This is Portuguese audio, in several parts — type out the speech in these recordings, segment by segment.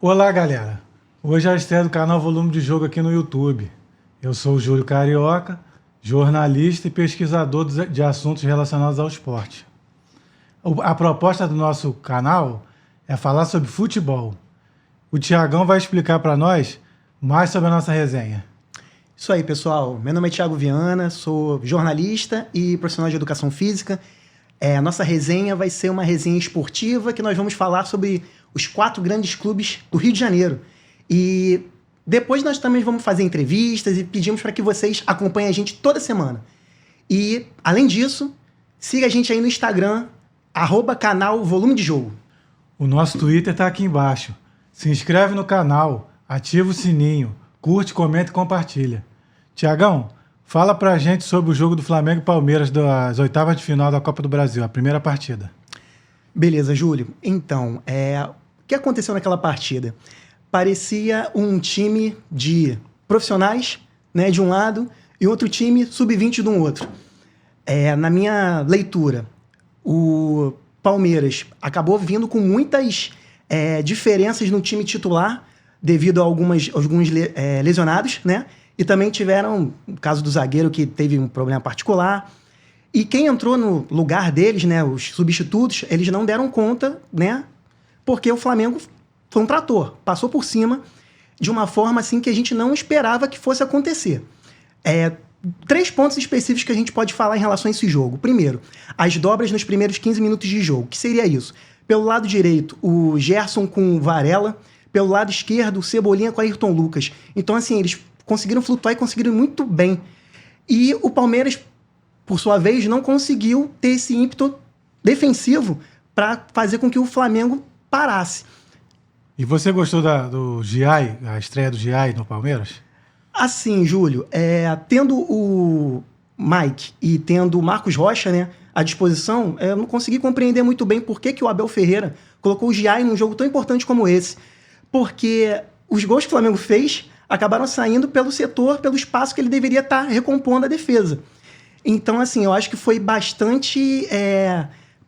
Olá, galera! Hoje é a estreia do canal Volume de Jogo aqui no YouTube. Eu sou o Júlio Carioca, jornalista e pesquisador de assuntos relacionados ao esporte. A proposta do nosso canal é falar sobre futebol. O Tiagão vai explicar para nós mais sobre a nossa resenha. Isso aí, pessoal. Meu nome é Thiago Viana, sou jornalista e profissional de educação física. A nossa resenha vai ser uma resenha esportiva que nós vamos falar sobre os 4 grandes clubes do Rio de Janeiro. E depois nós também vamos fazer entrevistas e pedimos para que vocês acompanhem a gente toda semana. E, além disso, siga a gente aí no Instagram, @canal Volume de Jogo. O nosso Twitter está aqui embaixo. Se inscreve no canal, ativa o sininho, curte, comenta e compartilha. Tiagão, fala pra gente sobre o jogo do Flamengo e Palmeiras das oitavas de final da Copa do Brasil, a primeira partida. Beleza, Júlio. Então, o que aconteceu naquela partida? Parecia um time de profissionais, né, de um lado, e outro time sub-20 do outro. Na minha leitura, o Palmeiras acabou vindo com muitas diferenças no time titular, devido a alguns lesionados, né? E também tiveram o caso do zagueiro que teve um problema particular. E quem entrou no lugar deles, né, os substitutos, eles não deram conta, né? Porque o Flamengo foi um trator, passou por cima de uma forma assim que a gente não esperava que fosse acontecer. 3 pontos específicos que a gente pode falar em relação a esse jogo. Primeiro, as dobras nos primeiros 15 minutos de jogo. O que seria isso? Pelo lado direito, o Gerson com o Varela. Pelo lado esquerdo, o Cebolinha com o Ayrton Lucas. Então, assim, eles conseguiram flutuar e conseguiram muito bem. E o Palmeiras, por sua vez, não conseguiu ter esse ímpeto defensivo para fazer com que o Flamengo parasse. E você gostou do Giai, a estreia do Giai no Palmeiras? Assim, Júlio, tendo o Mike e tendo o Marcos Rocha, né, à disposição, eu não consegui compreender muito bem por que o Abel Ferreira colocou o Giai num jogo tão importante como esse. Porque os gols que o Flamengo fez acabaram saindo pelo setor, pelo espaço que ele deveria estar recompondo a defesa. Então, assim, eu acho que foi bastante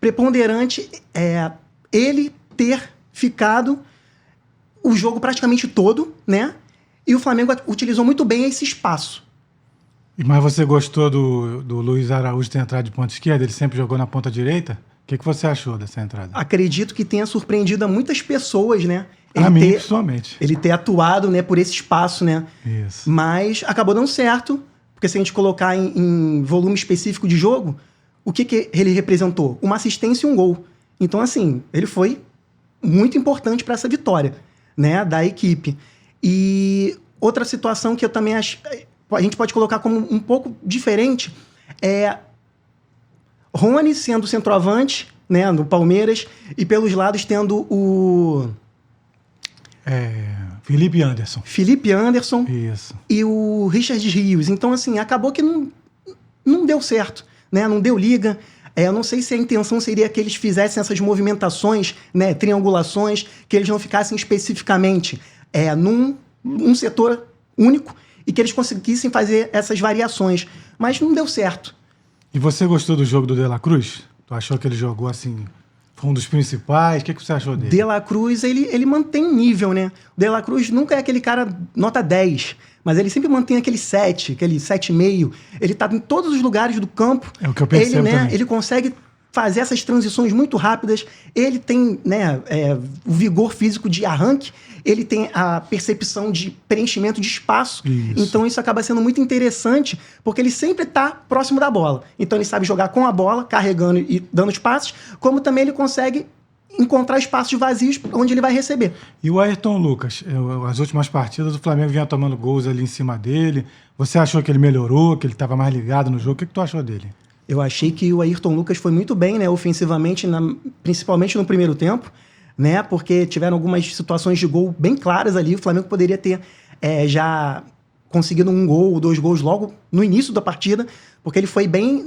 preponderante ele ter ficado o jogo praticamente todo, né? E o Flamengo utilizou muito bem esse espaço. Mas você gostou do Luiz Araújo ter entrado de ponta esquerda? Ele sempre jogou na ponta direita? O que você achou dessa entrada? Acredito que tenha surpreendido a muitas pessoas, né? A mim, pessoalmente. Ele ter atuado, né, por esse espaço, né? Isso. Mas acabou dando certo, porque se a gente colocar em volume específico de jogo, o que ele representou? Uma assistência e um gol. Então, assim, ele foi muito importante para essa vitória, né, da equipe. E outra situação que eu também acho, a gente pode colocar como um pouco diferente, Rony sendo centroavante, né, no Palmeiras, e pelos lados tendo o Felipe Anderson. Isso. E o Richard Rios. Então, assim, acabou que não deu certo, né? Não deu liga. Eu não sei se a intenção seria que eles fizessem essas movimentações, né, triangulações, que eles não ficassem especificamente num setor único e que eles conseguissem fazer essas variações. Mas não deu certo. E você gostou do jogo do De La Cruz? Tu achou que ele jogou assim... Foi um dos principais. O que você achou dele? De La Cruz, ele mantém um nível, né? O De La Cruz nunca é aquele cara nota 10, mas ele sempre mantém aquele 7, aquele 7,5. Ele tá em todos os lugares do campo. É o que eu percebo também. Ele consegue fazer essas transições muito rápidas. Ele tem, né, o vigor físico de arranque. Ele tem a percepção de preenchimento de espaço. Isso. Então isso acaba sendo muito interessante, porque ele sempre está próximo da bola. Então ele sabe jogar com a bola, carregando e dando os passes, como também ele consegue encontrar espaços vazios onde ele vai receber. E o Ayrton Lucas? As últimas partidas, o Flamengo vinha tomando gols ali em cima dele. Você achou que ele melhorou, que ele estava mais ligado no jogo? O que tu achou dele? Eu achei que o Ayrton Lucas foi muito bem, né, ofensivamente, principalmente no primeiro tempo, né, porque tiveram algumas situações de gol bem claras ali. O Flamengo poderia ter já conseguido 1 gol ou 2 gols logo no início da partida, porque ele foi bem,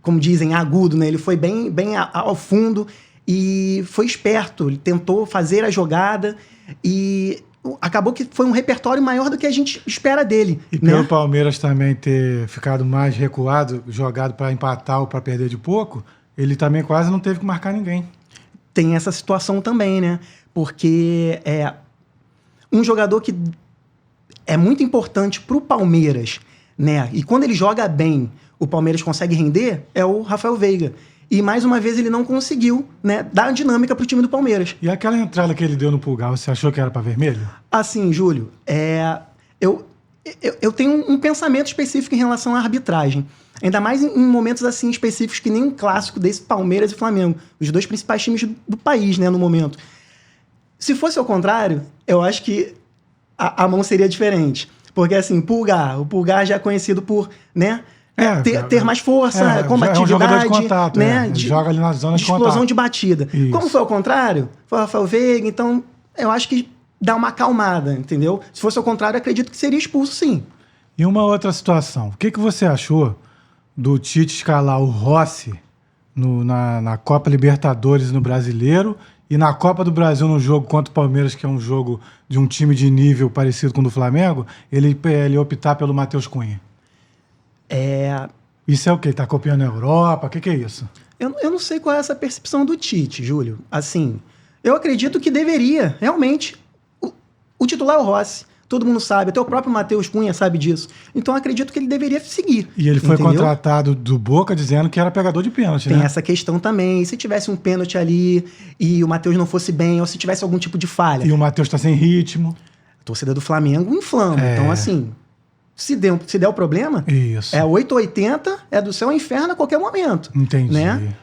como dizem, agudo, né? Ele foi bem ao fundo e foi esperto. Ele tentou fazer a jogada e acabou que foi um repertório maior do que a gente espera dele. E pelo Palmeiras também ter ficado mais recuado, jogado para empatar ou para perder de pouco, ele também quase não teve que marcar ninguém. Tem essa situação também, né? porque é um jogador que é muito importante para o Palmeiras, né? E quando ele joga bem, o Palmeiras consegue render, é o Rafael Veiga. E mais uma vez ele não conseguiu, né, dar dinâmica para o time do Palmeiras. E aquela entrada que ele deu no Pulgar, você achou que era para vermelho? Assim, Júlio, eu tenho um pensamento específico em relação à arbitragem. Ainda mais em momentos assim específicos que nem um clássico desse Palmeiras e Flamengo. Os dois principais times do país, né, no momento. Se fosse ao contrário, eu acho que a mão seria diferente. Porque, assim, o Pulgar já é conhecido por, né, ter mais força, combatividade. É um jogador de contato, né, ele joga ali na zona de contato. Explosão de batida. Isso. Como foi ao contrário, foi o Rafael Veiga, então eu acho que dá uma acalmada, entendeu? Se fosse ao contrário, eu acredito que seria expulso, sim. E uma outra situação, o que você achou do Tite escalar o Rossi na Copa Libertadores e no Brasileiro e na Copa do Brasil no jogo contra o Palmeiras, que é um jogo de um time de nível parecido com o do Flamengo, ele optar pelo Matheus Cunha? Isso é o quê? Ele tá copiando a Europa? O que é isso? Eu não sei qual é essa percepção do Tite, Júlio. Assim, eu acredito que deveria, realmente. O titular é o Rossi. Todo mundo sabe, até o próprio Matheus Cunha sabe disso. Então, eu acredito que ele deveria seguir. E ele foi entendeu? contratado do Boca dizendo que era pegador de pênalti, Tem né? essa questão também. Se tivesse um pênalti ali e o Matheus não fosse bem, ou se tivesse algum tipo de falha. E o Matheus tá sem ritmo. A torcida do Flamengo inflama. Então, assim, se der o problema, Isso. é 880, é do céu ao inferno a qualquer momento. Entendi. Né?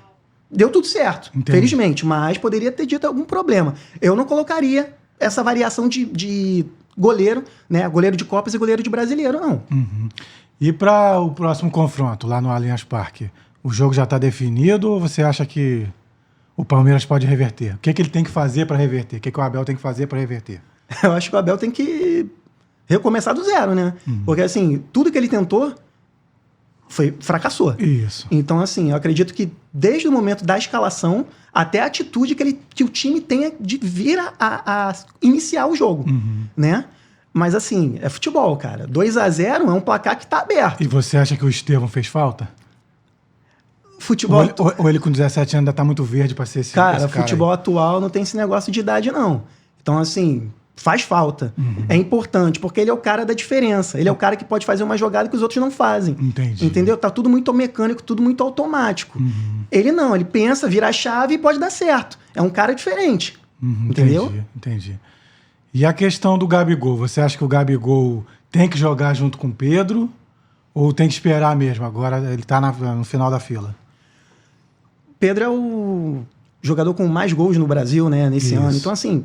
Deu tudo certo, Entendi. felizmente, mas poderia ter dito algum problema. Eu não colocaria essa variação de goleiro, né? Goleiro de Copas e goleiro de Brasileiro, não. Uhum. E para o próximo confronto, lá no Allianz Parque, o jogo já está definido ou você acha que o Palmeiras pode reverter? O que ele tem que fazer para reverter? O que o Abel tem que fazer para reverter? Eu acho que o Abel tem que recomeçar do zero, né? Porque, assim, tudo que ele tentou fracassou. Isso. Então, assim, eu acredito que desde o momento da escalação até a atitude que o time tenha de vir a iniciar o jogo, né? Mas, assim, é futebol, cara. 2-0 é um placar que tá aberto. E você acha que o Estevão fez falta? Futebol... Ou ele com 17 anos ainda tá muito verde para ser esse cara, cara futebol aí? atual não tem esse negócio de idade, não. Então, assim, faz falta. É importante, porque ele é o cara da diferença. Ele é o cara que pode fazer uma jogada que os outros não fazem. Entendi. Entendeu? Tá tudo muito mecânico, tudo muito automático. Ele não, ele pensa, vira a chave e pode dar certo. É um cara diferente. Entendeu? Entendi. E a questão do Gabigol, você acha que o Gabigol tem que jogar junto com o Pedro ou tem que esperar mesmo? Agora ele tá no final da fila. Pedro é o jogador com mais gols no Brasil, né, nesse Isso. ano. Então, assim,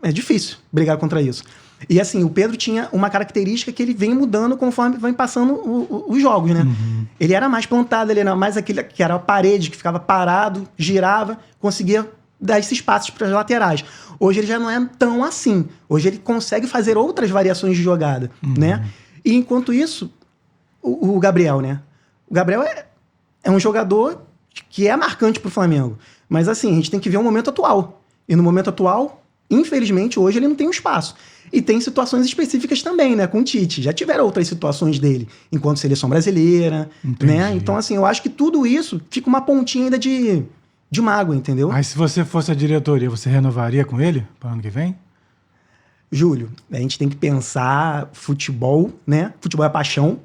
é difícil brigar contra isso. E, assim, o Pedro tinha uma característica que ele vem mudando conforme vem passando os jogos, né? Ele era mais plantado, ele era mais aquele que era a parede, que ficava parado, girava, conseguia dar esses passos para as laterais. Hoje ele já não é tão assim. Hoje ele consegue fazer outras variações de jogada, né? E, enquanto isso, o Gabriel, né? O Gabriel é um jogador que é marcante pro Flamengo. Mas, assim, a gente tem que ver o momento atual. E no momento atual, infelizmente, hoje ele não tem um espaço. E tem situações específicas também, né? Com o Tite. Já tiveram outras situações dele, enquanto seleção brasileira, né? Então, assim, eu acho que tudo isso fica uma pontinha ainda de mágoa, entendeu? Mas se você fosse a diretoria, você renovaria com ele para o ano que vem? Júlio, a gente tem que pensar futebol, né? Futebol é paixão,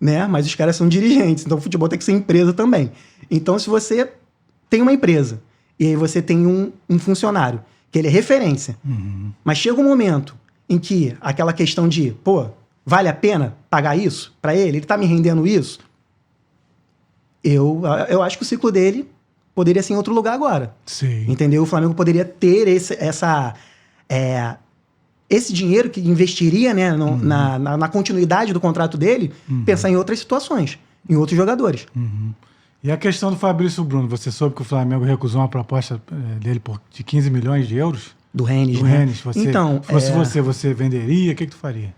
né? Mas os caras são dirigentes, então o futebol tem que ser empresa também. Então, se você tem uma empresa e aí você tem um funcionário que ele é referência, mas chega um momento em que aquela questão de, pô, vale a pena pagar isso para ele? Ele tá me rendendo isso? Eu acho que o ciclo dele poderia ser em outro lugar agora. Sim. Entendeu? O Flamengo poderia ter esse dinheiro que investiria, né, na continuidade do contrato dele, pensar em outras situações, em outros jogadores. E a questão do Fabrício Bruno, você soube que o Flamengo recusou uma proposta dele de 15 milhões de euros? Do Rennes, Do né? Rennes. Então, se fosse você venderia? O que tu faria?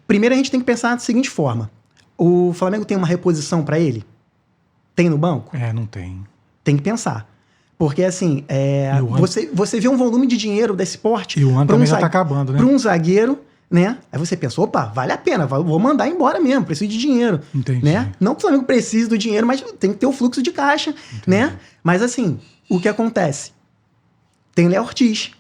Primeiro a gente tem que pensar da seguinte forma. O Flamengo tem uma reposição para ele? Tem no banco? Não tem. Tem que pensar. Porque, assim, você vê um volume de dinheiro desse porte... E o ano também já tá acabando, né? Para um zagueiro, né? Aí você pensa, opa, vale a pena, vou mandar embora mesmo, preciso de dinheiro. Entendi. Né? Não que o Flamengo precise do dinheiro, mas tem que ter o fluxo de caixa, né? Mas, assim, o que acontece? Tem Léo Ortiz,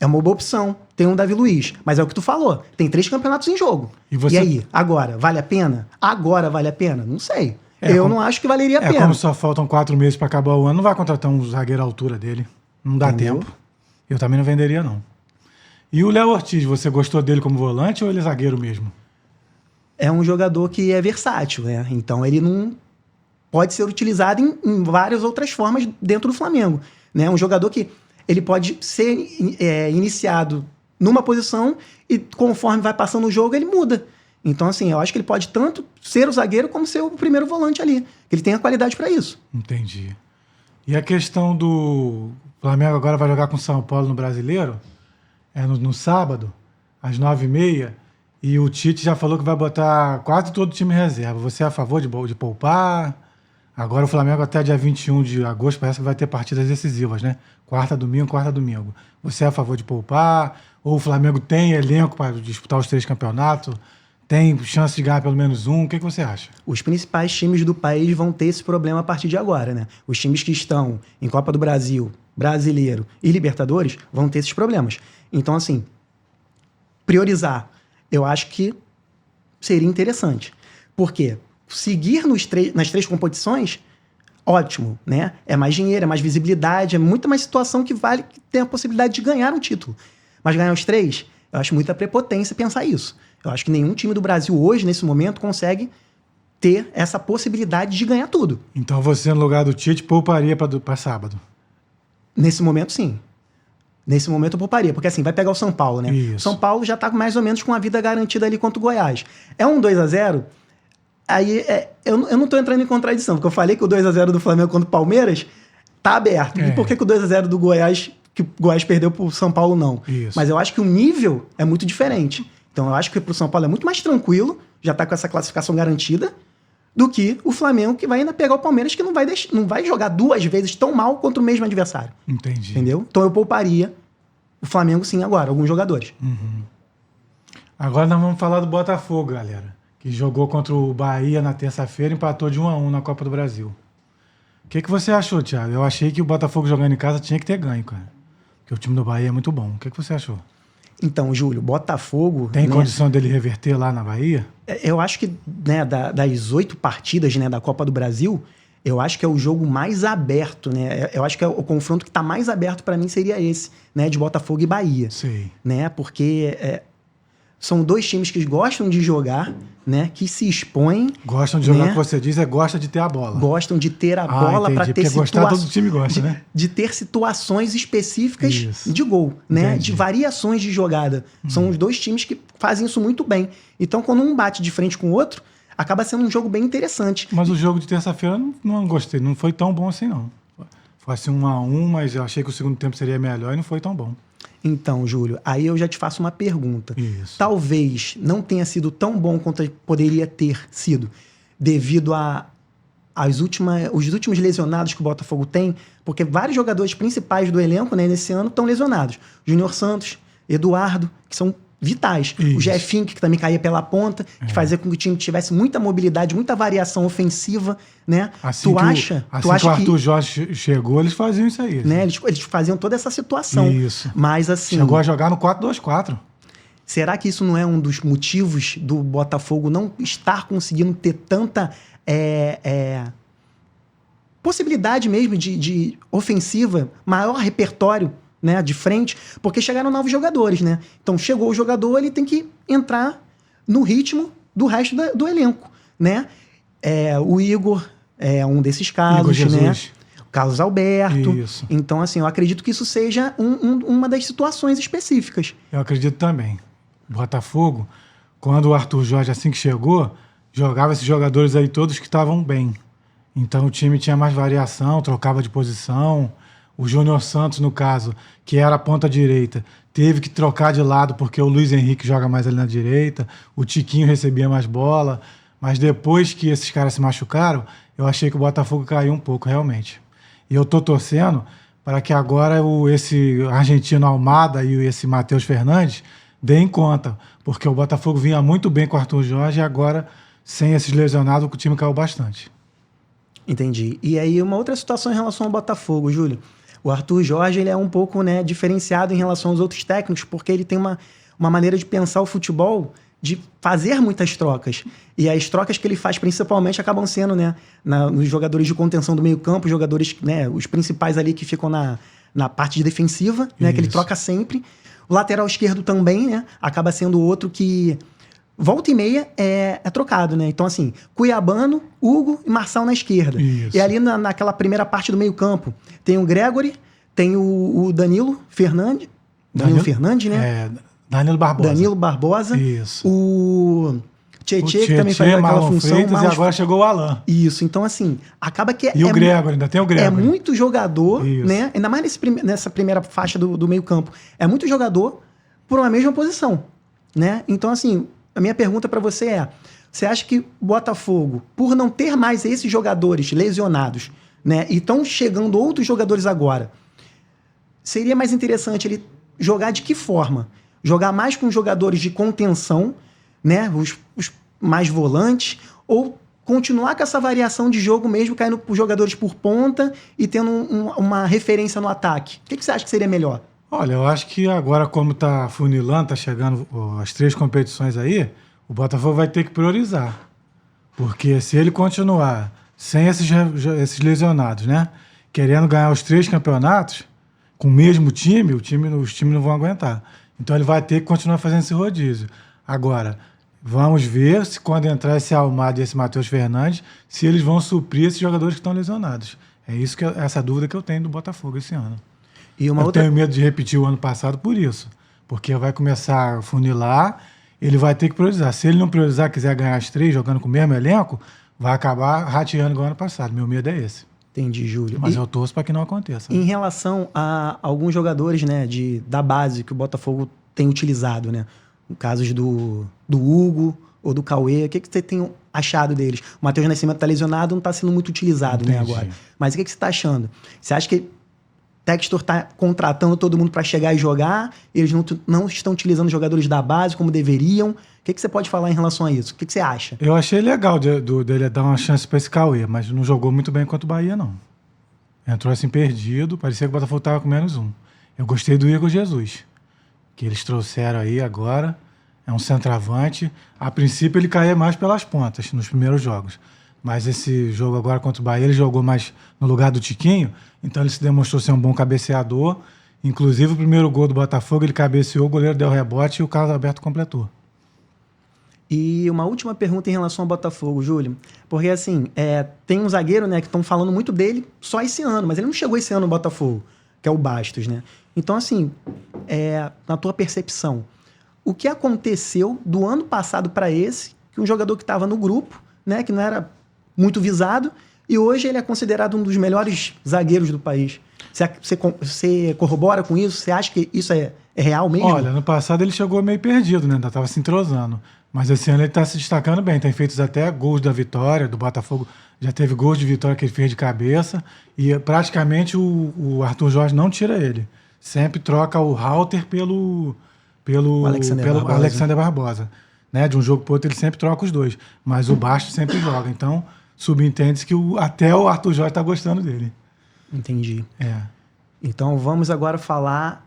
É uma boa opção. Tem um Davi Luiz. Mas é o que tu falou. Tem 3 campeonatos em jogo. E aí? Agora, vale a pena? Agora vale a pena? Não sei. Eu não acho que valeria a pena. Como só faltam 4 meses para acabar o ano, não vai contratar um zagueiro à altura dele. Não dá tempo. Eu também não venderia, não. E o Léo Ortiz, você gostou dele como volante ou ele é zagueiro mesmo? É um jogador que é versátil, né? Então ele não pode ser utilizado em várias outras formas dentro do Flamengo. Né? Um jogador que ele pode ser iniciado numa posição e conforme vai passando o jogo, ele muda. Então, assim, eu acho que ele pode tanto ser o zagueiro como ser o primeiro volante ali. Ele tem a qualidade para isso. Entendi. E a questão do Flamengo agora vai jogar com o São Paulo no Brasileiro, no sábado, às 9h30, e o Tite já falou que vai botar quase todo o time em reserva. Você é a favor de poupar? Agora o Flamengo até dia 21 de agosto parece que vai ter partidas decisivas, né? Quarta, domingo. Você é a favor de poupar? Ou o Flamengo tem elenco para disputar os 3 campeonatos? Tem chance de ganhar pelo menos um? O que você acha? Os principais times do país vão ter esse problema a partir de agora, né? Os times que estão em Copa do Brasil, Brasileiro e Libertadores vão ter esses problemas. Então, assim, priorizar, eu acho que seria interessante. Por quê? Seguir nas 3 competições, ótimo, né? É mais dinheiro, é mais visibilidade, é muita mais situação que tem a possibilidade de ganhar um título. Mas ganhar os 3, eu acho muita prepotência pensar isso. Eu acho que nenhum time do Brasil hoje, nesse momento, consegue ter essa possibilidade de ganhar tudo. Então você, no lugar do Tite, pouparia para sábado? Nesse momento, sim. Nesse momento eu pouparia, porque assim, vai pegar o São Paulo, né? Isso. São Paulo já tá mais ou menos com a vida garantida ali contra o Goiás. É um 2-0, aí eu não tô entrando em contradição, porque eu falei que o 2-0 do Flamengo contra o Palmeiras tá aberto. E por que o 2-0 do Goiás, que o Goiás perdeu pro São Paulo, não? Isso. Mas eu acho que o nível é muito diferente. Então eu acho que pro São Paulo é muito mais tranquilo, já tá com essa classificação garantida, do que o Flamengo, que vai ainda pegar o Palmeiras, que não vai jogar 2 vezes tão mal contra o mesmo adversário. Entendi. Entendeu? Então eu pouparia o Flamengo, sim, agora, alguns jogadores. Uhum. Agora nós vamos falar do Botafogo, galera, que jogou contra o Bahia na terça-feira e empatou de 1-1 na Copa do Brasil. O que você achou, Thiago? Eu achei que o Botafogo jogando em casa tinha que ter ganho, cara. Porque o time do Bahia é muito bom. O que você achou? Então, Júlio, Botafogo... Tem condição dele reverter lá na Bahia? Eu acho que, né, das 8 partidas, né, da Copa do Brasil, eu acho que é o jogo mais aberto, né? Eu acho que o confronto que está mais aberto para mim seria esse, né, de Botafogo e Bahia. Sei. Né? Porque são 2 times que gostam de jogar, né, que se expõem. Gostam de jogar, né? o que você diz gosta de ter a bola. Gostam de ter a bola para ter porque gostar todo time gosta, né? De ter situações específicas Isso. de gol, né? Entendi. De variações de jogada. São os 2 times que fazem isso muito bem. Então, quando um bate de frente com o outro, acaba sendo um jogo bem interessante. Mas o jogo de terça-feira não gostei, não foi tão bom assim, não. Foi assim 1-1, mas eu achei que o segundo tempo seria melhor e não foi tão bom. Então, Júlio, aí eu já te faço uma pergunta. Isso. Talvez não tenha sido tão bom quanto poderia ter sido, devido os últimos lesionados que o Botafogo tem, porque vários jogadores principais do elenco, né, nesse ano estão lesionados. Júnior Santos, Eduardo, que são vitais. Isso. O Jefinho, que também caía pela ponta, que fazia com que o time tivesse muita mobilidade, muita variação ofensiva, né? Assim que o Arthur Jorge chegou, eles faziam isso aí. Né? Eles faziam toda essa situação. Isso. Mas assim... Chegou a jogar no 4-2-4. Será que isso não é um dos motivos do Botafogo não estar conseguindo ter tanta possibilidade mesmo de ofensiva, maior repertório, né, de frente? Porque chegaram novos jogadores, né? Então chegou o jogador, ele tem que entrar no ritmo do resto do elenco, né? O Igor é um desses casos, né? O Carlos Alberto. Isso. Então, assim, eu acredito que isso seja uma das situações específicas. Eu acredito também. Botafogo, quando o Arthur Jorge, assim que chegou, jogava esses jogadores aí todos que estavam bem. Então o time tinha mais variação, trocava de posição. O Júnior Santos, no caso, que era a ponta direita, teve que trocar de lado porque o Luiz Henrique joga mais ali na direita, o Tiquinho recebia mais bola. Mas depois que esses caras se machucaram, eu achei que o Botafogo caiu um pouco, realmente. E eu tô torcendo para que agora esse argentino Almada e esse Matheus Fernandes deem conta, porque o Botafogo vinha muito bem com o Arthur Jorge e agora, sem esses lesionados, o time caiu bastante. Entendi. E aí, uma outra situação em relação ao Botafogo, Júlio. O Arthur Jorge, ele é um pouco, né, diferenciado em relação aos outros técnicos, porque ele tem uma maneira de pensar o futebol, de fazer muitas trocas. E as trocas que ele faz, principalmente, acabam sendo, né, nos jogadores de contenção do meio-campo, jogadores, né, os principais ali que ficam na parte de defensiva, né, que ele troca sempre. O lateral esquerdo também, né, acaba sendo outro que volta e meia é trocado, né? Então, assim, Cuiabano, Hugo e Marçal na esquerda. Isso. E ali naquela primeira parte do meio-campo tem o Gregory, tem o Danilo Fernandes. Danilo Fernandes, né? Danilo Barbosa. Danilo Barbosa. Isso. O Tietê, que também faz aquela Marlon função. Freitas, e agora chegou o Alan. Isso. Então, assim, acaba que E o Gregory, ainda tem o Gregory. É muito jogador, Isso. né? Ainda mais nessa primeira faixa do meio-campo. É muito jogador por uma mesma posição, né? Então, assim, a minha pergunta para você é: você acha que o Botafogo, por não ter mais esses jogadores lesionados, né, e estão chegando outros jogadores agora, seria mais interessante ele jogar de que forma? Jogar mais com jogadores de contenção, né, os mais volantes, ou continuar com essa variação de jogo mesmo, caindo por jogadores por ponta e tendo uma referência no ataque? O que você acha que seria melhor? Olha, eu acho que agora, como tá funilando, tá chegando as 3 competições aí, o Botafogo vai ter que priorizar. Porque se ele continuar sem esses lesionados, né, querendo ganhar os 3 campeonatos, com o mesmo time, os times não vão aguentar. Então ele vai ter que continuar fazendo esse rodízio. Agora, vamos ver se quando entrar esse Almada e esse Matheus Fernandes, se eles vão suprir esses jogadores que estão lesionados. É isso essa dúvida que eu tenho do Botafogo esse ano. E tenho medo de repetir o ano passado por isso. Porque vai começar a funilar, ele vai ter que priorizar. Se ele não priorizar, quiser ganhar as 3 jogando com o mesmo elenco, vai acabar rateando igual ano passado. Meu medo é esse. Entendi, Júlio. Mas eu torço para que não aconteça. Em relação a alguns jogadores, né, da base que o Botafogo tem utilizado, né? Casos do Hugo ou do Cauê, o que você tem achado deles? O Matheus Nascimento está lesionado, não está sendo muito utilizado, né, agora. Mas o que você está achando? Você acha que Textor está contratando todo mundo para chegar e jogar? Eles não estão utilizando jogadores da base como deveriam? O que você pode falar em relação a isso? O que você acha? Eu achei legal dele dar uma chance para esse Cauê, mas não jogou muito bem contra o Bahia, não. Entrou assim perdido, parecia que o Botafogo estava com -1. Eu gostei do Igor Jesus, que eles trouxeram aí agora. É um centroavante. A princípio ele caía mais pelas pontas nos primeiros jogos. Mas esse jogo agora contra o Bahia, ele jogou mais no lugar do Tiquinho, então ele se demonstrou ser um bom cabeceador. Inclusive, o primeiro gol do Botafogo, ele cabeceou, o goleiro deu rebote e o Carlos Alberto completou. E uma última pergunta em relação ao Botafogo, Júlio. Porque, assim, tem um zagueiro, né, que estão falando muito dele só esse ano, mas ele não chegou esse ano no Botafogo, que é o Bastos, né? Então, assim, na tua percepção, o que aconteceu do ano passado para esse, que um jogador que estava no grupo, né, que não era muito visado, e hoje ele é considerado um dos melhores zagueiros do país. Você corrobora com isso? Você acha que isso é real mesmo? Olha, no passado ele chegou meio perdido, né? Ainda estava se entrosando. Mas esse ano ele está se destacando bem. Tem feito até gols da vitória, do Botafogo. Já teve gols de vitória que ele fez de cabeça. E praticamente o Arthur Jorge não tira ele. Sempre troca o Halter pelo Alexander Barbosa. Né? De um jogo para outro ele sempre troca os dois. Mas o Bastos sempre joga. Então, subentende-se que até o Arthur Jorge está gostando dele. Entendi. Então vamos agora falar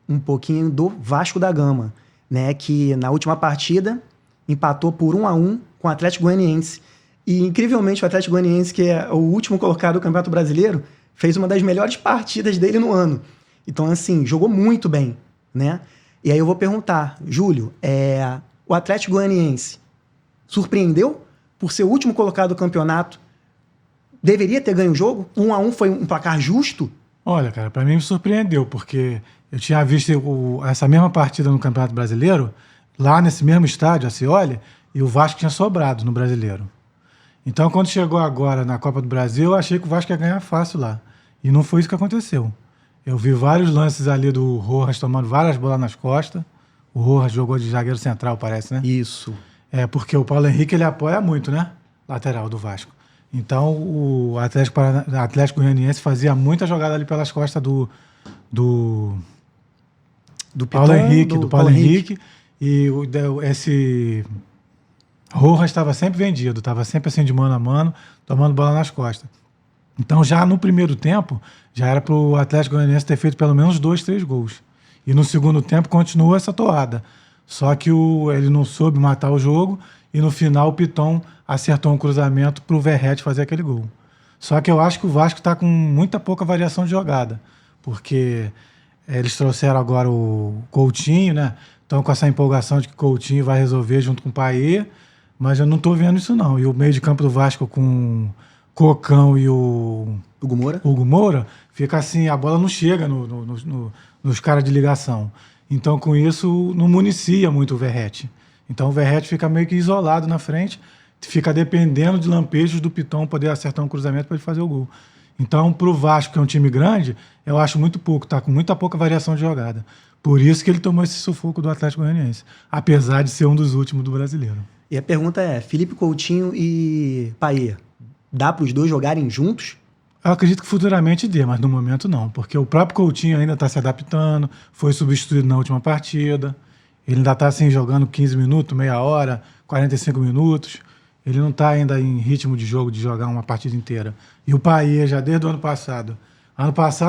um pouquinho do Vasco da Gama, né? Que na última partida empatou por 1-1 com o Atlético Goianiense. E incrivelmente o Atlético Goianiense, que é o último colocado do Campeonato Brasileiro, fez uma das melhores partidas dele no ano. Então, assim, jogou muito bem, né? E aí eu vou perguntar, Júlio, o Atlético Goianiense surpreendeu por ser o último colocado do campeonato? Deveria ter ganho o jogo? 1-1 foi um placar justo? Olha, cara, pra mim me surpreendeu, porque eu tinha visto essa mesma partida no Campeonato Brasileiro, lá nesse mesmo estádio, a Cioli, e o Vasco tinha sobrado no Brasileiro. Então, quando chegou agora na Copa do Brasil, eu achei que o Vasco ia ganhar fácil lá. E não foi isso que aconteceu. Eu vi vários lances ali do Rojas tomando várias bolas nas costas. O Rojas jogou de zagueiro central, parece, né? Isso. Porque o Paulo Henrique, ele apoia muito, né? Lateral do Vasco. Então, o Atlético Goianiense fazia muita jogada ali pelas costas do Paulo Henrique. Do Paulo Henrique. E esse Rojas estava sempre vendido, estava sempre assim de mano a mano, tomando bola nas costas. Então, já no primeiro tempo, já era para o Atlético Goianiense ter feito pelo menos 2, 3 gols. E no segundo tempo continua essa toada. Só que ele não soube matar o jogo e no final o Piton acertou um cruzamento para o Verratti fazer aquele gol. Só que eu acho que o Vasco está com muita pouca variação de jogada, porque eles trouxeram agora o Coutinho, né? Estão com essa empolgação de que o Coutinho vai resolver junto com o Payet, mas eu não estou vendo isso não. E o meio de campo do Vasco com Cocão e o Hugo Moura, fica assim, a bola não chega nos caras de ligação. Então, com isso, não municia muito o Verratti. Então, o Verratti fica meio que isolado na frente, fica dependendo de lampejos do Piton poder acertar um cruzamento para ele fazer o gol. Então, para o Vasco, que é um time grande, eu acho muito pouco, tá com muita pouca variação de jogada. Por isso que ele tomou esse sufoco do Atlético Goianiense, apesar de ser um dos últimos do Brasileiro. E a pergunta é, Felipe Coutinho e Payet, dá para os dois jogarem juntos? Eu acredito que futuramente dê, mas no momento não, porque o próprio Coutinho ainda está se adaptando, foi substituído na última partida, ele ainda está assim, jogando 15 minutos, meia hora, 45 minutos, ele não está ainda em ritmo de jogo de jogar uma partida inteira. E o Payet já desde o ano passado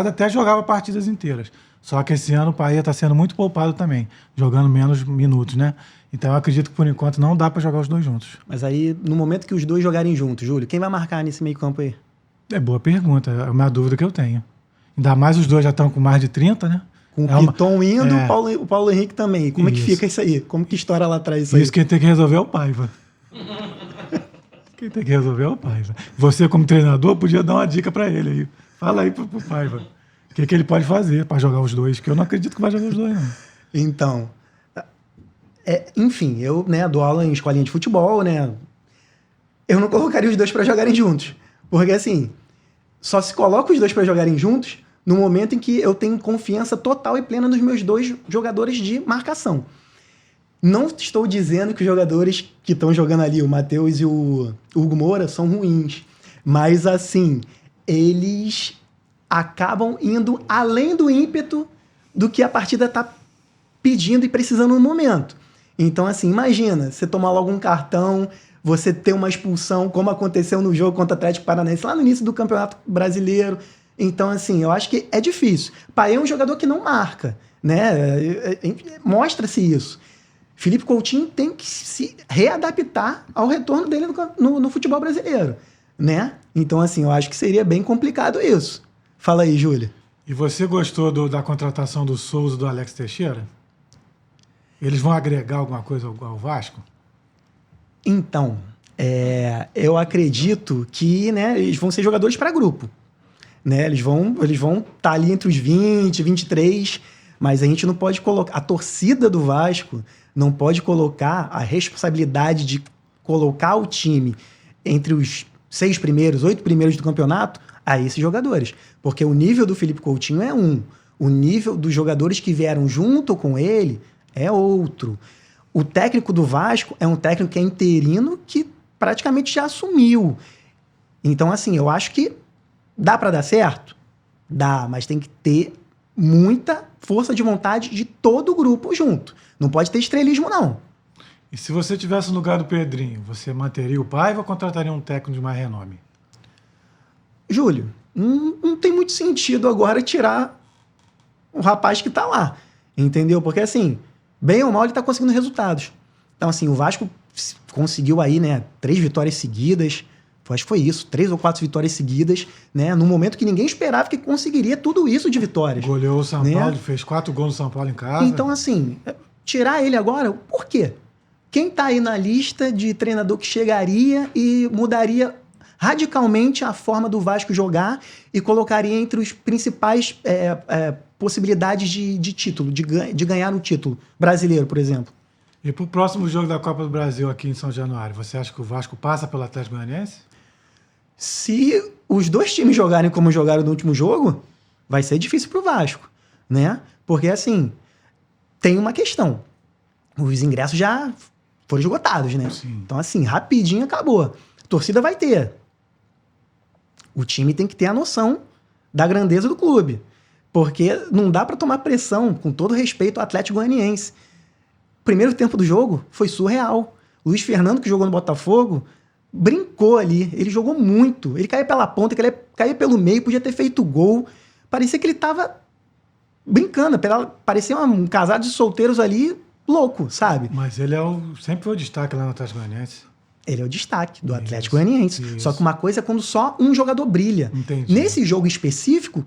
até jogava partidas inteiras, só que esse ano o Payet está sendo muito poupado também, jogando menos minutos, né? Então eu acredito que por enquanto não dá para jogar os dois juntos. Mas aí, no momento que os dois jogarem juntos, Júlio, quem vai marcar nesse meio campo aí? É boa pergunta, é uma dúvida que eu tenho. Ainda mais os dois já estão com mais de 30, né? Com o Piton indo, o Paulo Henrique também. Como é que fica isso aí? Como que estoura lá atrás isso aí? Isso quem tem que resolver é o Paiva. Quem tem que resolver é o Paiva. Você, como treinador, podia dar uma dica para ele aí. Fala aí pro Paiva. O que ele pode fazer para jogar os dois, que eu não acredito que vai jogar os dois, não. Então, enfim, eu dou aula em escolinha de futebol, né? Eu não colocaria os dois para jogarem juntos. Porque, assim, só se coloca os dois para jogarem juntos no momento em que eu tenho confiança total e plena nos meus dois jogadores de marcação. Não estou dizendo que os jogadores que estão jogando ali, o Matheus e o Hugo Moura, são ruins. Mas, assim, eles acabam indo além do ímpeto do que a partida está pedindo e precisando no momento. Então, assim, imagina, você tomar logo um cartão, você ter uma expulsão, como aconteceu no jogo contra o Atlético Paranaense, lá no início do Campeonato Brasileiro. Então, assim, eu acho que é difícil. Payet é um jogador que não marca, né? Mostra-se isso. Felipe Coutinho tem que se readaptar ao retorno dele no futebol brasileiro, né? Então, assim, eu acho que seria bem complicado isso. Fala aí, Júlia. E você gostou da contratação do Souza e do Alex Teixeira? Eles vão agregar alguma coisa ao Vasco? Então, eu acredito que, né, eles vão ser jogadores para grupo. Né? Eles vão estar ali entre os 20, 23, mas a gente não pode colocar... A torcida do Vasco não pode colocar a responsabilidade de colocar o time entre os 6 primeiros, 8 primeiros do campeonato a esses jogadores. Porque o nível do Felipe Coutinho é um. O nível dos jogadores que vieram junto com ele é outro. O técnico do Vasco é um técnico que é interino, que praticamente já assumiu. Então, assim, eu acho que dá para dar certo? Dá, mas tem que ter muita força de vontade de todo o grupo junto. Não pode ter estrelismo, não. E se você tivesse no lugar do Pedrinho, você manteria o Paiva ou contrataria um técnico de mais renome? Júlio, não tem muito sentido agora tirar o rapaz que tá lá, entendeu? Porque, assim, bem ou mal, ele tá conseguindo resultados. Então, assim, o Vasco conseguiu aí, né, 3 vitórias seguidas, acho que foi isso, 3 ou 4 vitórias seguidas, né, num momento que ninguém esperava que conseguiria tudo isso de vitórias. Goleou o São né? Paulo, fez 4 gols no São Paulo em casa. Então, assim, tirar ele agora, por quê? Quem tá aí na lista de treinador que chegaria e mudaria radicalmente a forma do Vasco jogar e colocaria entre os principais possibilidades de título, de ganhar um título brasileiro, por exemplo? E pro próximo jogo da Copa do Brasil aqui em São Januário, você acha que o Vasco passa pelo Atlético Goianiense? Se os dois times jogarem como jogaram no último jogo, vai ser difícil pro Vasco, né? Porque, assim, tem uma questão. Os ingressos já foram esgotados, né? Sim. Então, assim, rapidinho acabou. A torcida vai ter. O time tem que ter a noção da grandeza do clube. Porque não dá para tomar pressão, com todo respeito ao Atlético Goianiense. O primeiro tempo do jogo foi surreal. Luiz Fernando, que jogou no Botafogo, brincou ali, ele jogou muito. Ele caía pela ponta, ele caía pelo meio, podia ter feito gol. Parecia que ele tava brincando, parecia um casal de solteiros ali louco, sabe? Mas ele sempre foi o destaque lá no Atlético Goianiense. Ele é o destaque do Atlético Goianiense. Isso. Só que uma coisa é quando só um jogador brilha. Entendi. Nesse jogo específico,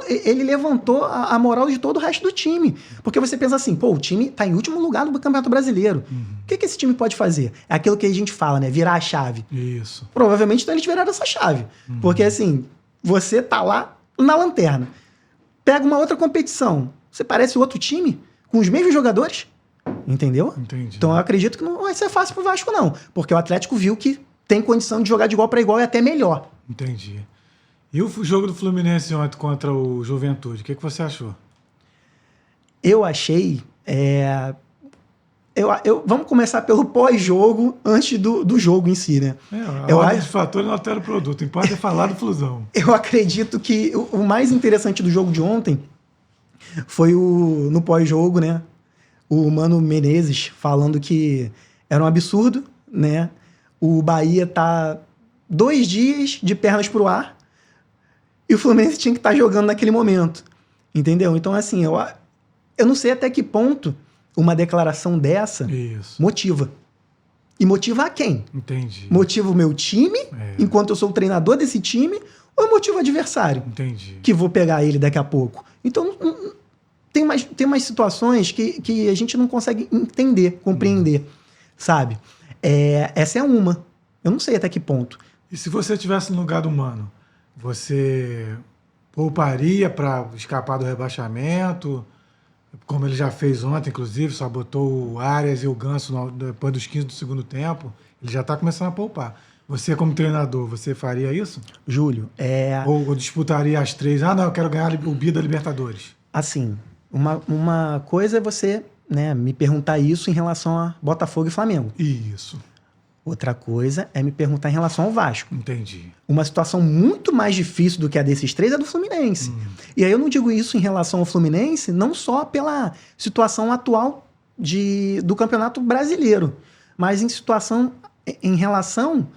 ele levantou a moral de todo o resto do time. Porque você pensa assim, pô, o time tá em último lugar no Campeonato Brasileiro. O que esse time pode fazer? É aquilo que a gente fala, né? Virar a chave. Isso. Provavelmente então eles viraram essa chave. Porque assim, você tá lá na lanterna. Pega uma outra competição. Você parece outro time, com os mesmos jogadores. Entendeu? Entendi. Então eu acredito que não vai ser fácil pro Vasco, não. Porque o Atlético viu que tem condição de jogar de igual para igual e até melhor. Entendi. E o jogo do Fluminense ontem contra o Juventude, o que você achou? Eu achei... vamos começar pelo pós-jogo, antes do jogo em si, né? A ordem de fatores não altera o produto. Importa é falar do Flusão. Eu acredito que o mais interessante do jogo de ontem foi no pós-jogo, né? O Mano Menezes falando que era um absurdo, né? O Bahia tá 2 dias de pernas pro ar e o Fluminense tinha que estar jogando naquele momento, entendeu? Então, assim, eu não sei até que ponto uma declaração dessa motiva. E motiva a quem? Entendi. Motiva o meu time, enquanto eu sou o treinador desse time, ou motiva o adversário? Entendi. Que vou pegar ele daqui a pouco. Então, tem umas situações que a gente não consegue entender, compreender, sabe? Essa é uma. Eu não sei até que ponto. E se você estivesse no lugar do Mano, você pouparia para escapar do rebaixamento, como ele já fez ontem, inclusive, só botou o Arias e o Ganso depois dos 15 do segundo tempo, ele já está começando a poupar. Você, como treinador, você faria isso? Júlio, Ou disputaria as 3? Ah, não, eu quero ganhar o Bi da Libertadores. Assim, uma coisa é você, né, me perguntar isso em relação a Botafogo e Flamengo. Isso. Outra coisa é me perguntar em relação ao Vasco. Entendi. Uma situação muito mais difícil do que a desses 3 é do Fluminense. E aí eu não digo isso em relação ao Fluminense, não só pela situação atual do Campeonato Brasileiro, mas em relação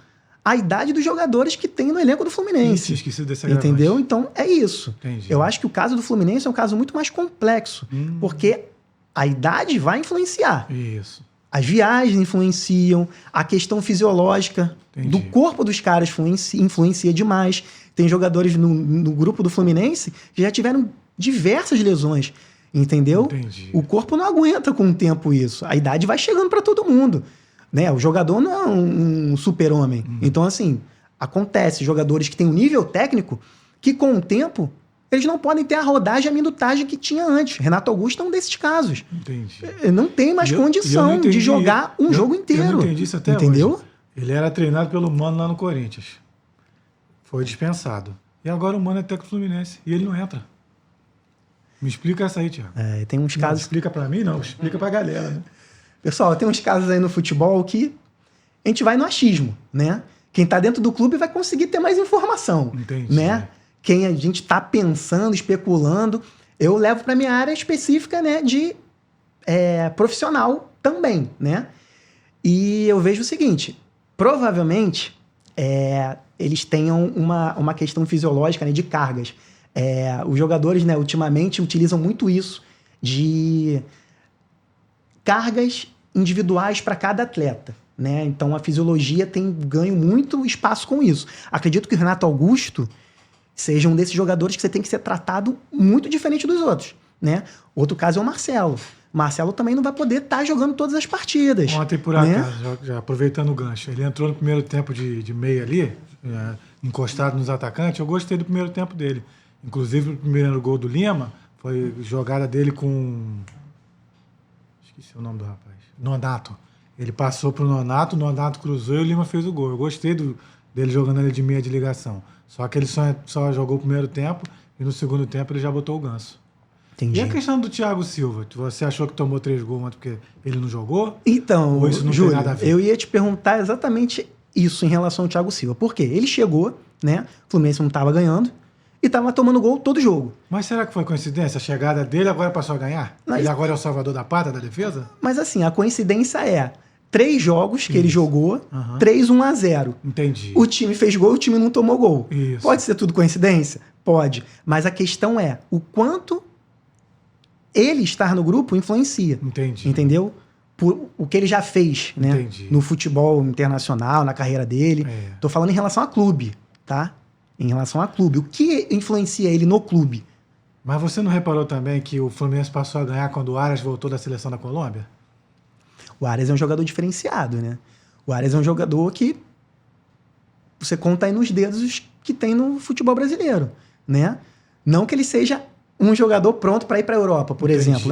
à idade dos jogadores que tem no elenco do Fluminense. Esqueci desse Entendeu? agravante. Então é isso. Entendi. Eu acho que o caso do Fluminense é um caso muito mais complexo, porque a idade vai influenciar. Isso. As viagens influenciam, a questão fisiológica do corpo dos caras influencia demais. Tem jogadores no grupo do Fluminense que já tiveram diversas lesões, entendeu? Entendi. O corpo não aguenta com o tempo isso. A idade vai chegando para todo mundo, né? O jogador não é um super-homem. Então, assim, acontece jogadores que têm um nível técnico que, com o tempo, eles não podem ter a rodagem e a minutagem que tinha antes. Renato Augusto é um desses casos. Entendi. Não tem mais condição de jogar um jogo inteiro. Eu não entendi isso até entendeu? hoje. Ele era treinado pelo Mano lá no Corinthians. Foi dispensado. E agora o Mano é técnico Fluminense. E ele não entra. Me explica essa aí, Thiago. Tem uns casos... Não explica pra mim, não. Explica pra galera, né? Pessoal, tem uns casos aí no futebol que a gente vai no achismo, né? Quem tá dentro do clube vai conseguir ter mais informação. Entendi. Né? Quem a gente tá pensando, especulando, eu levo pra minha área específica, né? De profissional também, né? E eu vejo o seguinte, provavelmente eles tenham uma questão fisiológica, né, de cargas. Os jogadores, né, ultimamente utilizam muito isso de cargas individuais para cada atleta, né? Então a fisiologia tem ganho muito espaço com isso. Acredito que o Renato Augusto seja um desses jogadores que você tem que ser tratado muito diferente dos outros, né? Outro caso é o Marcelo. Marcelo também não vai poder estar jogando todas as partidas. Ontem, por acaso, já aproveitando o gancho, ele entrou no primeiro tempo de meia ali, encostado nos atacantes. Eu gostei do primeiro tempo dele. Inclusive, o primeiro gol do Lima foi jogada dele com... Esqueci o nome do rapaz. Nonato. Ele passou pro Nonato, o Nonato cruzou e o Lima fez o gol. Eu gostei dele jogando ali de meia de ligação. Só que ele só jogou o primeiro tempo e no segundo tempo ele já botou o Ganso. Entendi. E a questão do Thiago Silva? Você achou que tomou 3 gols ontem porque ele não jogou? Então, ou isso não Júlio, tem nada a ver? eu ia te perguntar exatamente isso em relação ao Thiago Silva. Por quê? Ele chegou, né? O Fluminense não estava ganhando e estava tomando gol todo jogo. Mas será que foi coincidência? A chegada dele agora passou a ganhar? Mas... Ele agora é o salvador da pátria, da defesa? Mas assim, a coincidência 3 jogos que ele jogou, 3 1-0. Entendi. O time fez gol, o time não tomou gol. Isso. Pode ser tudo coincidência? Pode. Mas a questão é o quanto ele estar no grupo influencia. Entendi. Entendeu? Por o que ele já fez, né? Entendi. No futebol internacional, na carreira dele. Tô falando em relação a clube, tá? Em relação a clube. O que influencia ele no clube? Mas você não reparou também que o Fluminense passou a ganhar quando o Arias voltou da seleção da Colômbia? O Arias é um jogador diferenciado, né? O Arias é um jogador que você conta aí nos dedos os que tem no futebol brasileiro, né? Não que ele seja um jogador pronto para ir para a Europa, por exemplo.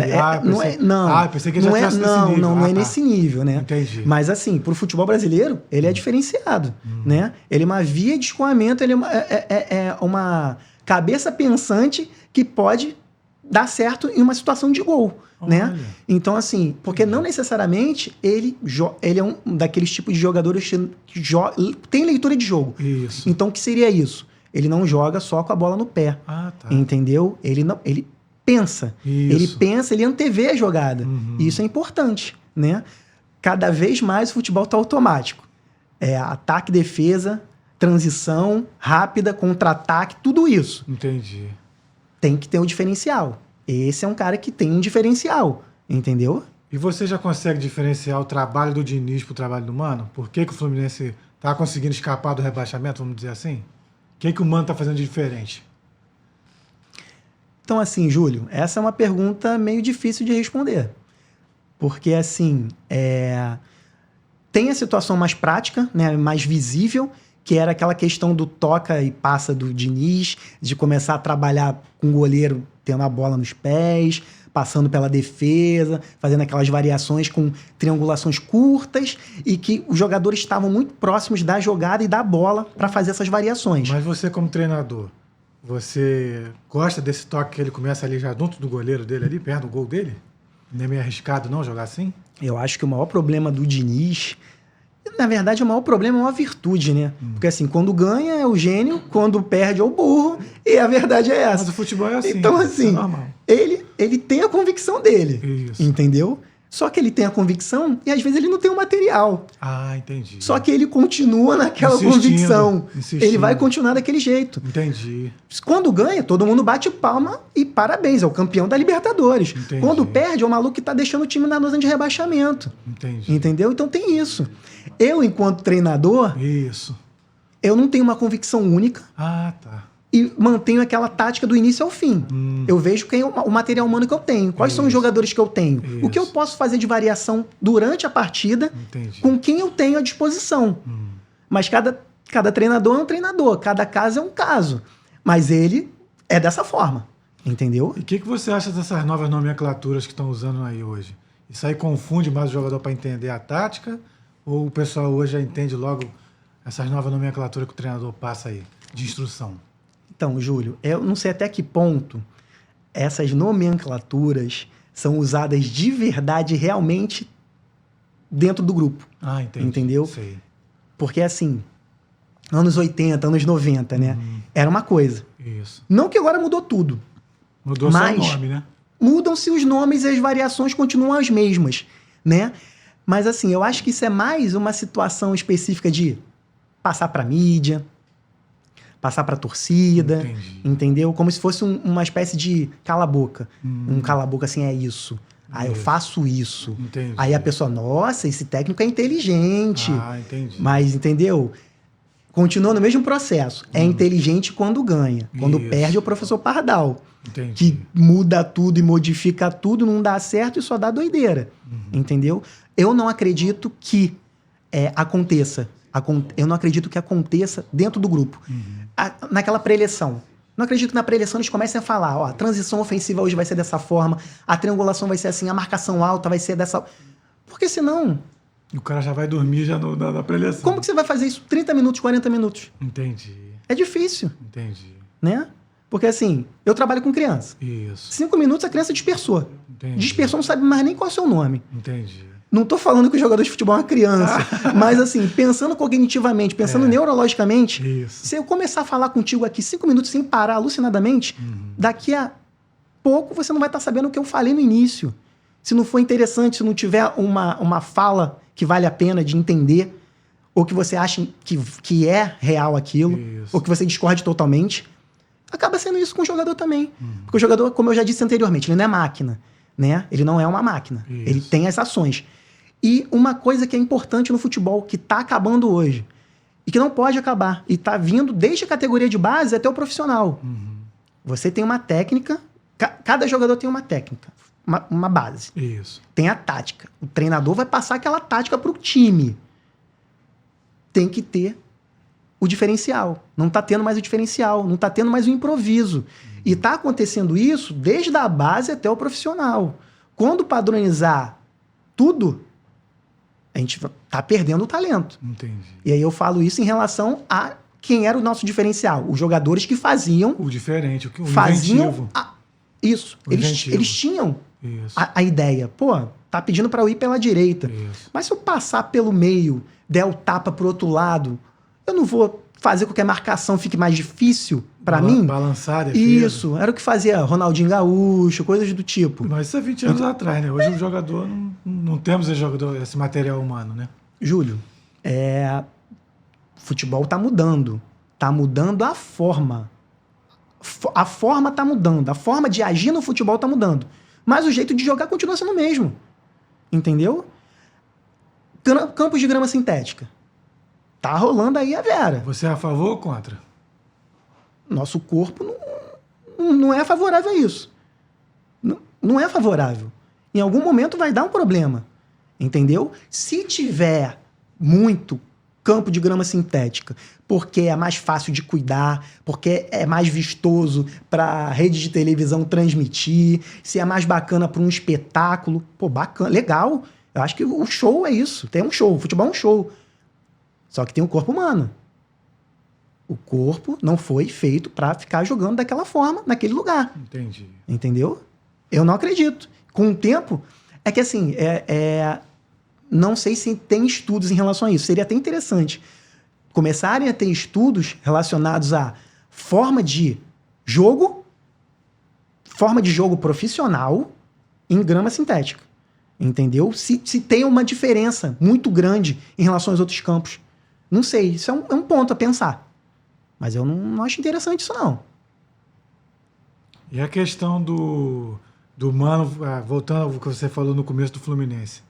Pensei que ele já tivesse nesse nível. Não é nesse nível, né? Entendi. Mas assim, pro futebol brasileiro, ele é diferenciado, né? Ele é uma via de escoamento, ele é uma cabeça pensante que pode dar certo em uma situação de gol, né? Então, assim, porque não necessariamente ele é um daqueles tipos de jogadores que tem leitura de jogo. Isso. Então, o que seria isso? Ele não joga só com a bola no pé. Ah, tá. Entendeu? Ele pensa. Isso. Ele pensa, ele antevê a jogada. E isso é importante, né? Cada vez mais o futebol está automático. É ataque, defesa, transição, rápida, contra-ataque, tudo isso. Entendi. Tem que ter um diferencial. Esse é um cara que tem um diferencial, entendeu? E você já consegue diferenciar o trabalho do Diniz pro trabalho do Mano? Por que o Fluminense tá conseguindo escapar do rebaixamento, vamos dizer assim? O que o Mano tá fazendo de diferente? Então, assim, Júlio, essa é uma pergunta meio difícil de responder. Porque, assim, tem a situação mais prática, né, mais visível, que era aquela questão do toca e passa do Diniz, de começar a trabalhar com o goleiro tendo a bola nos pés, passando pela defesa, fazendo aquelas variações com triangulações curtas e que os jogadores estavam muito próximos da jogada e da bola para fazer essas variações. Mas você, como treinador, você gosta desse toque que ele começa ali já junto do goleiro dele ali, perto do gol dele? Não é meio arriscado não jogar assim? Eu acho que o maior problema do Diniz, na verdade, o maior problema é uma virtude, né? Porque assim, quando ganha é o gênio, quando perde é o burro, e a verdade é essa. Mas o futebol é assim. Então, É assim, normal. ele tem a convicção dele. Isso. Entendeu? Só que ele tem a convicção e às vezes ele não tem o material. Ah, entendi. Só que ele continua naquela convicção. Ele vai continuar daquele jeito. Entendi. Quando ganha, todo mundo bate palma e parabéns, é o campeão da Libertadores. Entendi. Quando perde, é o maluco que tá deixando o time na zona de rebaixamento. Entendi. Entendeu? Então tem isso. Eu, enquanto treinador, Isso. eu não tenho uma convicção única Ah, tá. e mantenho aquela tática do início ao fim. Eu vejo quem é o material humano que eu tenho, quais são os jogadores que eu tenho, o que eu posso fazer de variação durante a partida Entendi. com quem eu tenho à disposição. Mas cada treinador é um treinador, cada caso é um caso. Mas ele é dessa forma, entendeu? E o que você acha dessas novas nomenclaturas que estão usando aí hoje? Isso aí confunde mais o jogador para entender a tática? Ou o pessoal hoje já entende logo essas novas nomenclaturas que o treinador passa aí, de instrução? Então, Júlio, eu não sei até que ponto essas nomenclaturas são usadas de verdade realmente dentro do grupo. Ah, entendi. Entendeu? Sei. Porque, assim, anos 80, anos 90, né? Era uma coisa. Isso. Não que agora mudou tudo. Mudou Mas só o nome, né? mudam-se os nomes e as variações continuam as mesmas, né? Mas, assim, eu acho que isso é mais uma situação específica de passar para mídia, passar para torcida, Entendi. entendeu? Como se fosse uma espécie de cala-boca. Um cala-boca, assim, é isso. Ah, eu Isso. faço isso. Entendi. Aí a pessoa, nossa, esse técnico é inteligente. Ah, entendi. Mas, entendeu? Continua no mesmo processo. É inteligente quando ganha. Quando Isso. perde, é o professor Pardal. Entendi. Que muda tudo e modifica tudo, não dá certo e só dá doideira. Entendeu? Eu não acredito que aconteça. Eu não acredito que aconteça dentro do grupo. Naquela pré-eleição. Não acredito que na pré-eleição eles comecem a falar, ó, a transição ofensiva hoje vai ser dessa forma, a triangulação vai ser assim, a marcação alta vai ser dessa... Porque senão, O cara já vai dormir já na preleção. como que você vai fazer isso 30 minutos, 40 minutos? Entendi. É difícil, Entendi. né? Porque assim, eu trabalho com criança. Isso. 5 minutos a criança dispersou. Entendi. Dispersou, não sabe mais nem qual é o seu nome. Entendi. Não tô falando que o jogador de futebol é uma criança, mas assim, pensando cognitivamente, pensando neurologicamente, Isso. se eu começar a falar contigo aqui 5 minutos sem parar alucinadamente, daqui a pouco você não vai estar sabendo o que eu falei no início. Se não for interessante, se não tiver uma fala que vale a pena de entender, ou que você acha que é real aquilo, Isso. ou que você discorde totalmente, acaba sendo isso com o jogador também. Porque o jogador, como eu já disse anteriormente, ele não é máquina, né? Ele não é uma máquina. Isso. Ele tem as ações. E uma coisa que é importante no futebol, que está acabando hoje, e que não pode acabar, e está vindo desde a categoria de base até o profissional. Você tem uma técnica, cada jogador tem uma técnica, uma base. Isso. Tem a tática. O treinador vai passar aquela tática para o time. Tem que ter o diferencial. Não está tendo mais o diferencial, não está tendo mais o improviso. E está acontecendo isso desde a base até o profissional. Quando padronizar tudo, a gente está perdendo o talento. Entendi. E aí eu falo isso em relação a quem era o nosso diferencial. Os jogadores que faziam... O diferente, o faziam inventivo. Isso. O inventivo. Eles tinham Isso. a ideia. Pô, tá pedindo para eu ir pela direita. Isso. Mas se eu passar pelo meio, der o tapa pro outro lado, eu não vou fazer com que a marcação fique mais difícil para mim? Balançar a defesa. Isso. Era o que fazia Ronaldinho Gaúcho, coisas do tipo. Mas isso é 20 anos atrás, né? Hoje o jogador, não temos esse material humano, né? Júlio, futebol tá mudando. Tá mudando a forma. A forma tá mudando. A forma de agir no futebol tá mudando. Mas o jeito de jogar continua sendo o mesmo. Entendeu? Campos de grama sintética. Tá rolando aí a Vera. Você é a favor ou contra? Nosso corpo não é favorável a isso. Não é favorável. Em algum momento vai dar um problema. Entendeu? Se tiver muito campo de grama sintética, porque é mais fácil de cuidar, porque é mais vistoso para a rede de televisão transmitir, se é mais bacana para um espetáculo, pô, bacana, legal. Eu acho que o show é isso. Tem um show, o futebol é um show. Só que tem um corpo humano. O corpo não foi feito para ficar jogando daquela forma, naquele lugar. Entendi. Entendeu? Eu não acredito. Com o tempo, é que assim, não sei se tem estudos em relação a isso. Seria até interessante começarem a ter estudos relacionados à forma de jogo profissional em grama sintética. Entendeu? Se tem uma diferença muito grande em relação aos outros campos. Não sei, isso é um ponto a pensar. Mas eu não acho interessante isso, não. E a questão do Mano, voltando ao que você falou no começo do Fluminense,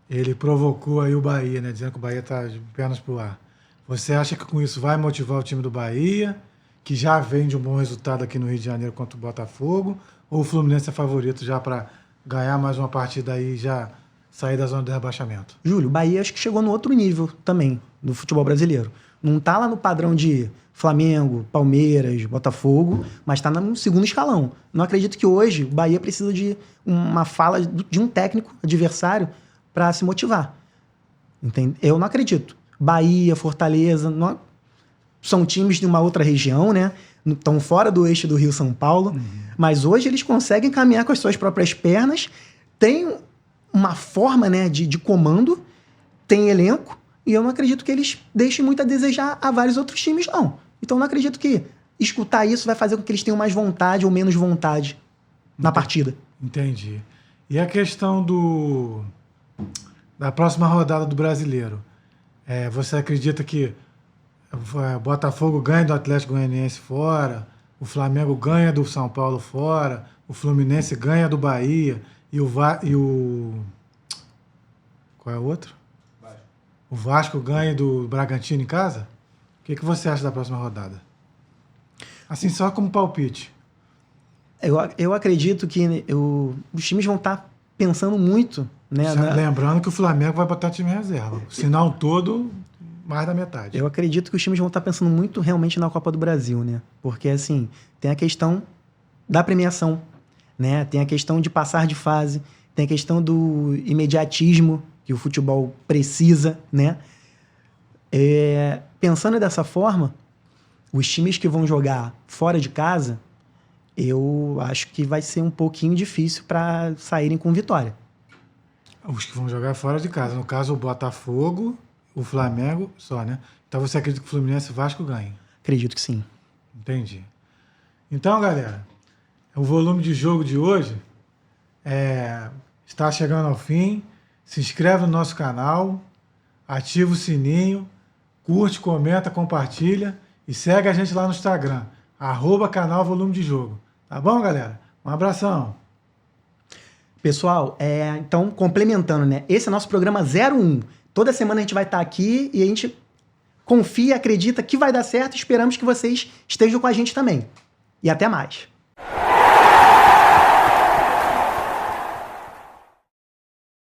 ele provocou aí o Bahia, né, dizendo que o Bahia está de pernas pro ar. Você acha que com isso vai motivar o time do Bahia, que já vem de um bom resultado aqui no Rio de Janeiro contra o Botafogo, ou o Fluminense é favorito já para ganhar mais uma partida aí e já sair da zona de rebaixamento? Júlio, o Bahia acho que chegou no outro nível também do futebol brasileiro. Não tá lá no padrão de Flamengo, Palmeiras, Botafogo, mas está no segundo escalão. Não acredito que hoje o Bahia precisa de uma fala de um técnico adversário para se motivar. Entende? Eu não acredito. Bahia, Fortaleza, são times de uma outra região, né? Estão fora do eixo do Rio-São Paulo, mas hoje eles conseguem caminhar com as suas próprias pernas, tem uma forma, né, de comando, tem elenco, e eu não acredito que eles deixem muito a desejar a vários outros times, não. Então eu não acredito que escutar isso vai fazer com que eles tenham mais vontade ou menos vontade na partida. Entendi. E a questão da próxima rodada do Brasileiro? Você acredita que o Botafogo ganha do Atlético Goianiense fora, o Flamengo ganha do São Paulo fora, o Fluminense ganha do Bahia e o qual é o outro? O Vasco ganha do Bragantino em casa? O que você acha da próxima rodada? Assim, só como palpite. Eu acredito que os times vão estar pensando muito, né? Lembrando que o Flamengo vai botar time em reserva. Se não todo, mais da metade. Eu acredito que os times vão estar pensando muito realmente na Copa do Brasil, né? Porque, assim, tem a questão da premiação, né? Tem a questão de passar de fase, tem a questão do imediatismo que o futebol precisa, né? Pensando dessa forma, os times que vão jogar fora de casa, eu acho que vai ser um pouquinho difícil para saírem com vitória. Os que vão jogar fora de casa. No caso, o Botafogo, o Flamengo, só, né? Então você acredita que o Fluminense e o Vasco ganhem? Acredito que sim. Entendi. Então, galera, o volume de jogo de hoje está chegando ao fim. Se inscreve no nosso canal, ativa o sininho, curte, comenta, compartilha e segue a gente lá no Instagram, @canal Volume de Jogo. Tá bom, galera? Um abração. Pessoal, então, complementando, né? Esse é nosso programa 01. Toda semana a gente vai estar aqui e a gente confia, acredita que vai dar certo. Esperamos que vocês estejam com a gente também. E até mais.